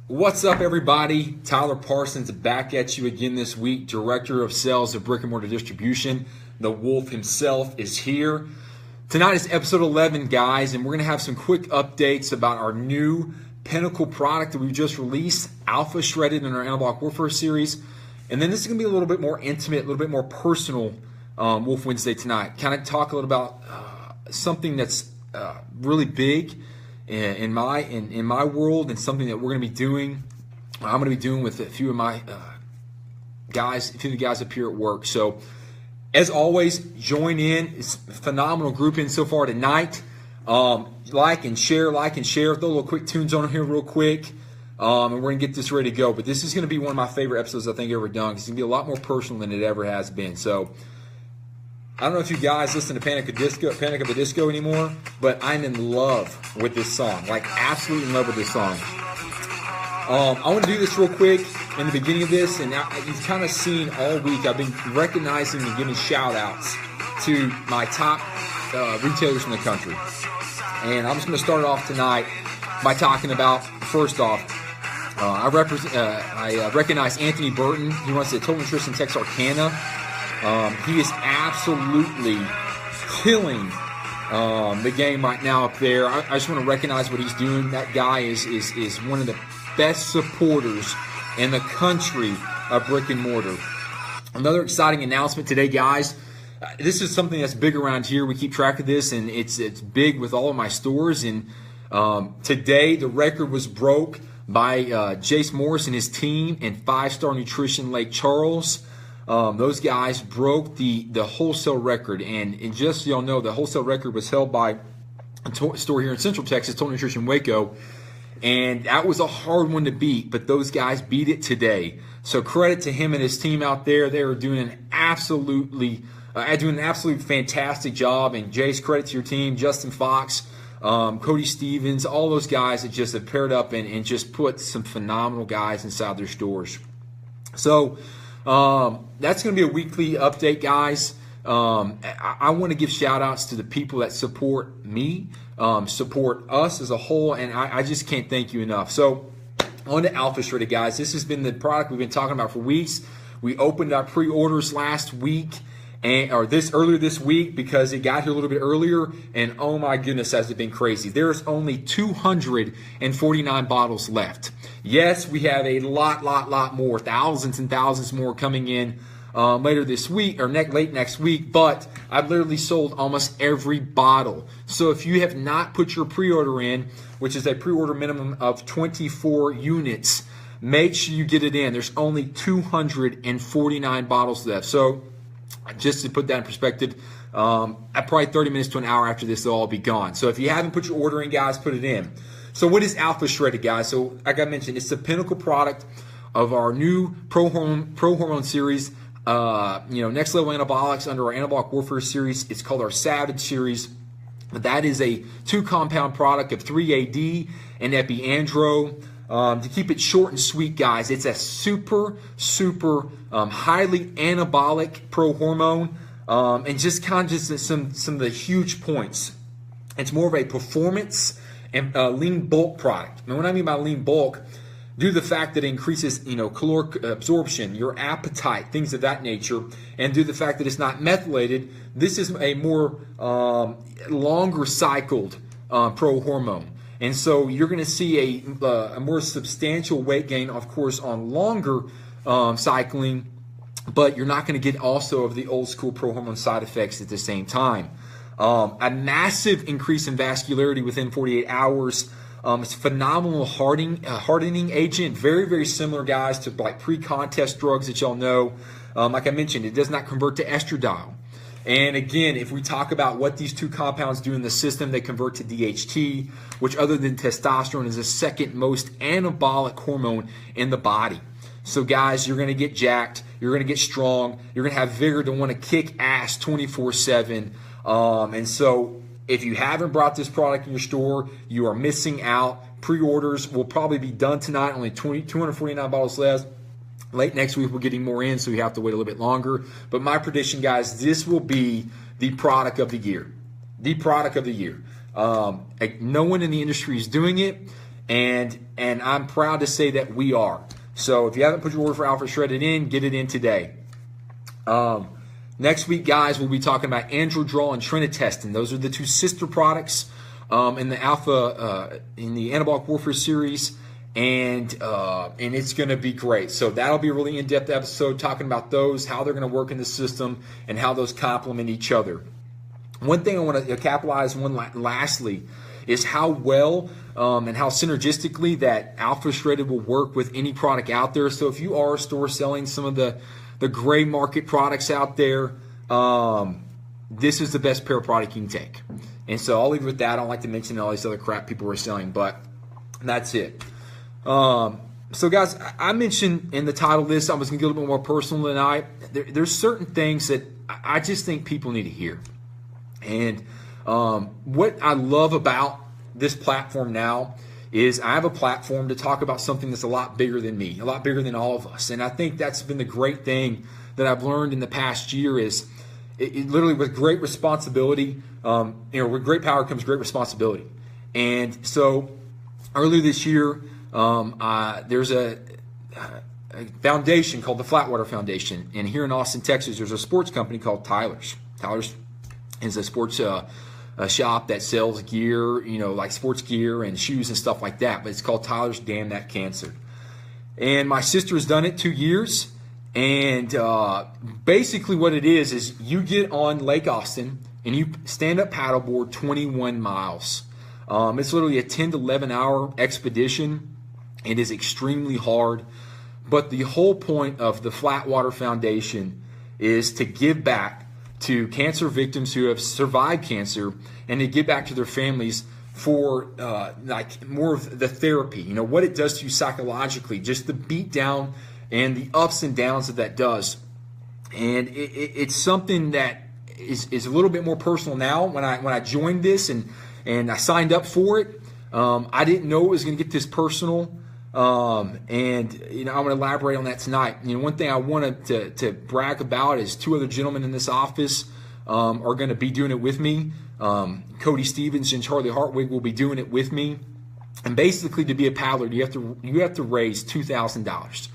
What's up, everybody? Tyler Parsons back at you again this week, Director of Sales of Brick and Mortar Distribution. The Wolf himself is here. Tonight is episode 11, guys, and we're going to have some quick updates about our new Pinnacle product that we just released, Alpha Shredded in our Anabolic Warfare series. And then this is going to be a little bit more intimate, a little bit more personal Wolf Wednesday tonight. Kind of talk a little about something that's really big in my world, and something that we're going to be doing. I'm going to be doing with a few of my guys, a few of the guys up here at work. So, as always, join in. It's a phenomenal group in so far tonight. Like and share. Throw a little quick tunes on here real quick, and we're going to get this ready to go. But this is going to be one of my favorite episodes I think ever done. It's going to be a lot more personal than it ever has been. So, I don't know if you guys listen to Panic of the Disco anymore, but I'm in love with this song. Like, absolutely in love with this song. I want to do this real quick in the beginning of this, and you've kind of seen all week I've been recognizing and giving shout-outs to my top retailers in the country. And I'm just going to start it off tonight by talking about, first off, I recognize Anthony Burton. He runs the Total Nutrition Texarkana. He is absolutely killing the game right now up there. I just want to recognize what he's doing. That guy is one of the best supporters in the country of brick and mortar. Another exciting announcement today, guys. This is something that's big around here. We keep track of this, and it's big with all of my stores. And today, the record was broke by Jace Morris and his team and 5-Star Nutrition Lake Charles. Those guys broke the wholesale record, and just so y'all know, the wholesale record was held by a store here in Central Texas, Total Nutrition Waco, and that was a hard one to beat, but those guys beat it today. So credit to him and his team out there. They are doing an absolutely fantastic job, and Jace, credit to your team, Justin Fox, Cody Stevens, all those guys that just have paired up and just put some phenomenal guys inside their stores. So that's going to be a weekly update, guys. I want to give shout outs to the people that support me, support us as a whole, and I just can't thank you enough. So on to Alpha Shredded, guys. This has been the product we've been talking about for weeks. We opened our pre-orders last week, earlier this week, because it got here a little bit earlier, and oh my goodness, has it been crazy. There's only 249 bottles left. Yes, we have a lot more, thousands and thousands more coming in later this week, or late next week, but I've literally sold almost every bottle. So if you have not put your pre-order in, which is a pre-order minimum of 24 units, make sure you get it in. There's only 249 bottles left. So just to put that in perspective, at probably 30 minutes to an hour after this, they'll all be gone. So if you haven't put your order in, guys, put it in. So what is Alpha Shredded, guys? So like I mentioned, it's the Pinnacle product of our new Pro Hormone series. Next level anabolics under our Anabolic Warfare series. It's called our Savage series. That is a 2-compound product of 3AD and Epiandro. To keep it short and sweet, guys, it's a super highly anabolic pro hormone, and just kind of just some of the huge points. It's more of a performance and lean bulk product. And what I mean by lean bulk, due to the fact that it increases caloric absorption, your appetite, things of that nature, and due to the fact that it's not methylated, this is a more longer cycled pro hormone. And so you're going to see a more substantial weight gain, of course, on longer cycling, but you're not going to get also of the old school pro hormone side effects at the same time. A massive increase in vascularity within 48 hours. It's a phenomenal hardening agent, very similar, guys, to like pre-contest drugs that y'all know. Like I mentioned, it does not convert to estradiol. And again, if we talk about what these two compounds do in the system, they convert to DHT, which other than testosterone is the second most anabolic hormone in the body. So guys, you're going to get jacked, you're going to get strong, you're going to have vigor to want to kick ass 24/7. And so if you haven't brought this product in your store, you are missing out. Pre-orders will probably be done tonight, only 249 bottles left. Late next week, we're getting more in, so we have to wait a little bit longer. But my prediction, guys, this will be the product of the year. The product of the year. No one in the industry is doing it. and I'm proud to say that we are. So if you haven't put your order for Alpha Shredded in, get it in today. Next week, guys, we'll be talking about Androdraw and Trinitestin. Those are the two sister products in the Alpha in the Anabolic Warfare series, and it's going to be great. So that'll be a really in-depth episode talking about those, how they're going to work in the system, and how those complement each other. One thing I want to capitalize on lastly is how well and how synergistically that Alpha Shredded will work with any product out there. So if you are a store selling some of the gray market products out there, this is the best pair of product you can take. And so I'll leave it with that. I don't like to mention all these other crap people are selling, but that's it. So guys, I mentioned in the title of this, I was going to get a little bit more personal tonight. There's certain things that I just think people need to hear. And what I love about this platform now is I have a platform to talk about something that's a lot bigger than me, a lot bigger than all of us. And I think that's been the great thing that I've learned in the past year is it literally with great responsibility, with great power comes great responsibility. And so earlier this year, there's a foundation called the Flatwater Foundation. And here in Austin, Texas, there's a sports company called Tyler's. Tyler's is a sports a shop that sells gear, like sports gear and shoes and stuff like that. But it's called Tyler's Damn That Cancer. And my sister has done it 2 years. And basically what it is you get on Lake Austin and you stand up paddleboard 21 miles. It's literally a 10 to 11 hour expedition. It is extremely hard. But the whole point of the Flatwater Foundation is to give back to cancer victims who have survived cancer and to give back to their families for like more of the therapy, what it does to you psychologically, just the beat down and the ups and downs that does. And it's something that is a little bit more personal now. When I joined this and I signed up for it, I didn't know it was going to get this personal. And I'm going to elaborate on that tonight. One thing I wanted to brag about is 2 other gentlemen in this office are going to be doing it with me. Cody Stevens and Charlie Hartwig will be doing it with me. And basically, to be a paddler, you have to raise $2,000.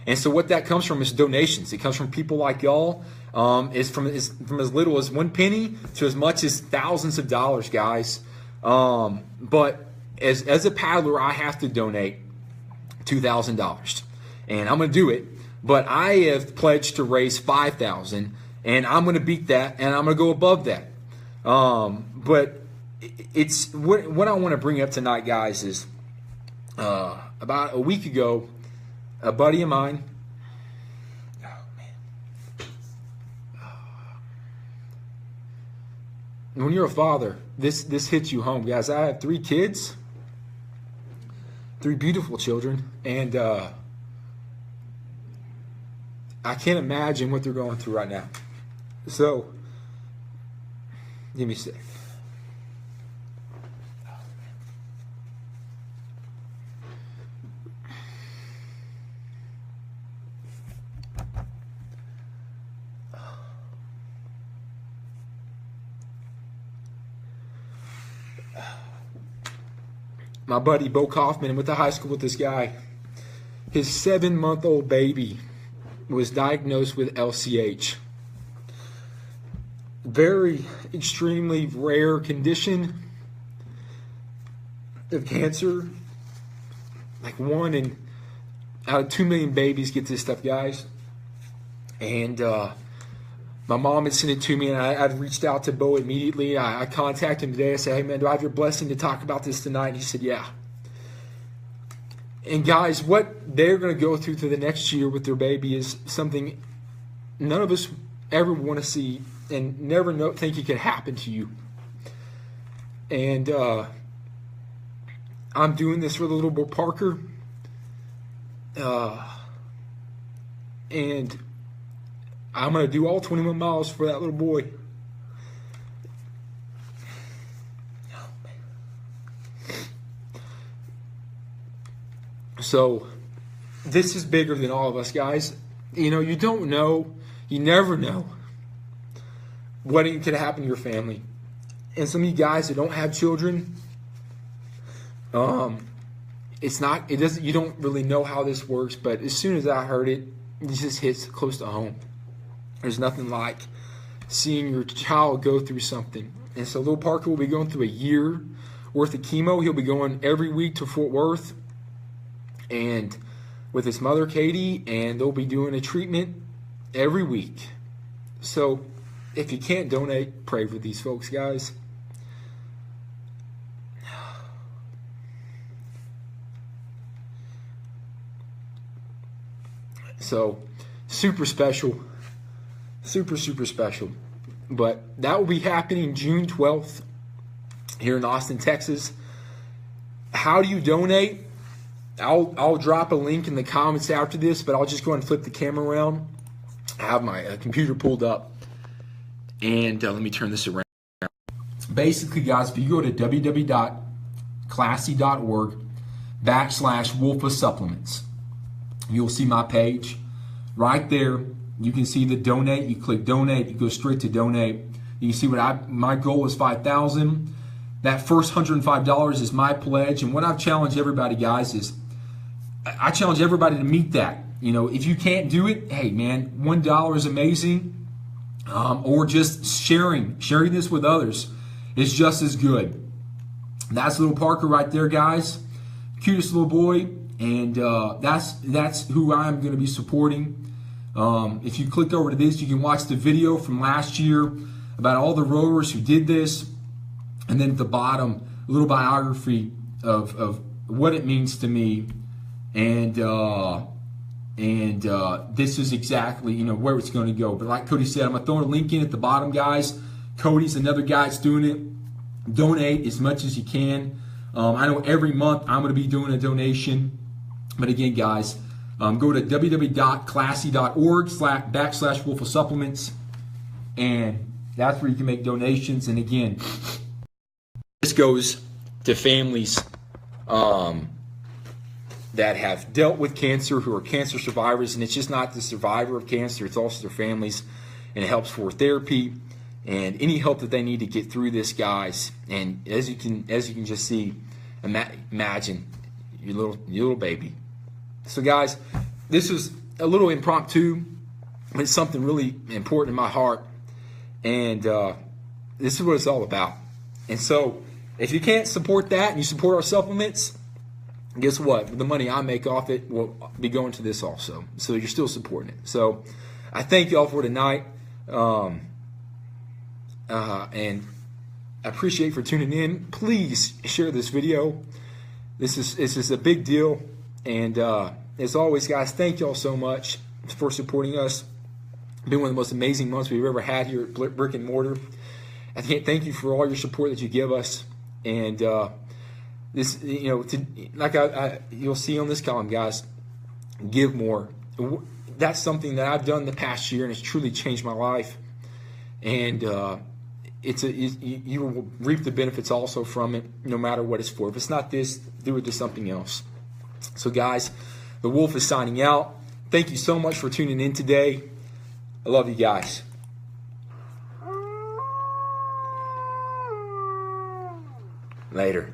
And so what that comes from is donations. It comes from people like y'all. It's from as little as 1 penny to as much as thousands of dollars, guys. But as a paddler, I have to donate $2,000, and I'm going to do it. But I have pledged to raise $5,000, and I'm going to beat that, and I'm going to go above that. But it's what I want to bring up tonight, guys, is about a week ago, a buddy of mine. When you're a father, this hits you home, guys. I have 3 kids. 3 beautiful children, and I can't imagine what they're going through right now. So, give me a sec. My buddy Bo Kaufman went to high school with this guy. His 7-month-old baby was diagnosed with LCH. Very extremely rare condition of cancer. Like 1 out of 2 million babies get this stuff, guys. And my mom had sent it to me, and I'd reached out to Bo immediately. I contacted him today. I said, hey, man, do I have your blessing to talk about this tonight? And he said, yeah. And, guys, what they're going to go through the next year with their baby is something none of us ever want to see and never think it could happen to you. And I'm doing this for the little boy Parker. And I'm going to do all 21 miles for that little boy. So, this is bigger than all of us, guys. You don't know, you never know what could happen to your family. And some of you guys that don't have children, it's not, it doesn't, you don't really know how this works, but as soon as I heard it, it just hits close to home. There's nothing like seeing your child go through something. And so little Parker will be going through a year worth of chemo. He'll be going every week to Fort Worth and with his mother, Katie, and they'll be doing a treatment every week. So if you can't donate, pray for these folks, guys. So super special, super special. But that will be happening June 12th here in Austin, Texas. How do you donate? I'll drop a link in the comments after this, but I'll just go and flip the camera around. I have my computer pulled up, and let me turn this around. Basically, guys, if you go to www.classy.org/Wolf of Supplements, you'll see my page. Right there, you can see the donate. You click donate, you go straight to donate. You can see what my goal is $5,000. That first $105 is my pledge. And what I've challenged everybody, guys, is I challenge everybody to meet that. You know, if you can't do it, hey man, $1 is amazing. Or just sharing this with others is just as good. That's little Parker right there, guys. Cutest little boy. And that's who I'm going to be supporting. If you click over to this, you can watch the video from last year about all the rowers who did this. And then at the bottom, a little biography of what it means to me. And this is exactly, you know, where it's going to go. But like Cody said, I'm going to throw a link in at the bottom, guys. Cody's another guy that's doing it. Donate as much as you can. I know every month I'm going to be doing a donation. But again, guys, go to www.classy.org/Wolf of Supplements, and that's where you can make donations. And again, this goes to families that have dealt with cancer, who are cancer survivors, and it's just not the survivor of cancer, it's also their families, and it helps for therapy and any help that they need to get through this, guys. And as you can just see, imagine your little baby. So guys, this was a little impromptu, but it's something really important in my heart, and this is what it's all about. And so if you can't support that and you support our supplements, guess what? The money I make off it will be going to this also. So you're still supporting it. So I thank you all for tonight, and I appreciate you for tuning in. Please share this video. This is a big deal. And as always, guys, thank you all so much for supporting us. It's been one of the most amazing months we've ever had here at Brick and Mortar. I can't thank you for all your support that you give us. And this, you know, like you'll see on this column, guys, give more. That's something that I've done the past year, and it's truly changed my life. And you will reap the benefits also from it, no matter what it's for. If it's not this, do it to something else. So guys, the Wolf is signing out. Thank you so much for tuning in today. I love you guys. Later.